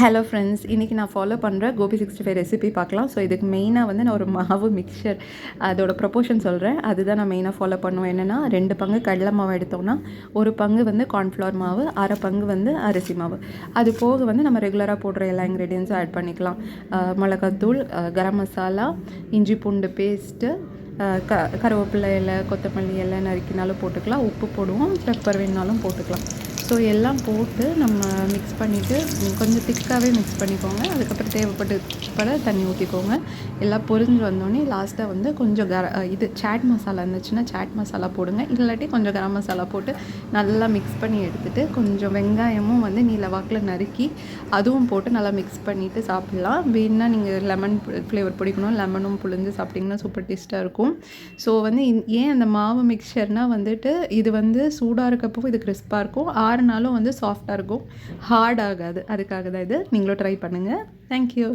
Hello friends, இன்றைக்கி நான் follow பண்ணுற கோபி 65 ரெசிபி பார்க்கலாம். ஸோ இதுக்கு மெயினாக வந்து நான் ஒரு மாவு மிக்சர் அதோட ப்ரொப்போர்ஷன் சொல்கிறேன். அதுதான் நான் மெயினாக ஃபாலோ பண்ணுவேன். என்னென்னா 2 பங்கு கடலை மாவு எடுத்தோம்னா 1 பங்கு வந்து கார்ன்ஃப்ளவர் மாவு, அரை பங்கு வந்து அரிசி மாவு. அது போக வந்து நம்ம ரெகுலராக போடுற எல்லா இன்க்ரீடியன்ஸும் ஆட் பண்ணிக்கலாம். மிளகாத்தூள், கரம் மசாலா, இஞ்சி பூண்டு பேஸ்ட்டு, கருவேப்பிலை இலை, கொத்தமல்லி இலை நறுக்கினாலும் போட்டுக்கலாம். உப்பு போடுவோம், பெப்பர் வேணுனாலும் போட்டுக்கலாம். ஸோ எல்லாம் போட்டு நம்ம மிக்ஸ் பண்ணிவிட்டு கொஞ்சம் திக்காகவே மிக்ஸ் பண்ணிக்கோங்க. அதுக்கப்புறம் தேவைப்பட தண்ணி ஊற்றிக்கோங்க. எல்லாம் பொரிஞ்சு வந்தோடனே லாஸ்ட்டாக வந்து கொஞ்சம் சாட் மசாலா இருந்துச்சுன்னா சாட் மசாலா போடுங்க. இல்லாட்டி கொஞ்சம் கரம் மசாலா போட்டு நல்லா மிக்ஸ் பண்ணி எடுத்துகிட்டு கொஞ்சம் வெங்காயமும் வந்து நீல வாக்கில் நறுக்கி அதுவும் போட்டு நல்லா மிக்ஸ் பண்ணிவிட்டு சாப்பிட்லாம். வேணுன்னா நீங்கள் லெமன் ஃப்ளேவர் பிடிக்கணும், லெமனும் புழிஞ்சு சாப்பிட்டிங்கன்னா சூப்பர் டேஸ்ட்டாக இருக்கும். ஸோ வந்து ஏன் அந்த மாவு மிக்சர்னால் வந்துட்டு இது வந்து சூடாக இருக்கப்போ இது கிறிஸ்பாக இருக்கும், ஆறுனாலும் வந்து சாஃப்டாக இருக்கும், ஹார்ட் ஆகாது. அதுக்காக தான் இது. நீங்களும் ட்ரை பண்ணுங்கள். தேங்க்யூ.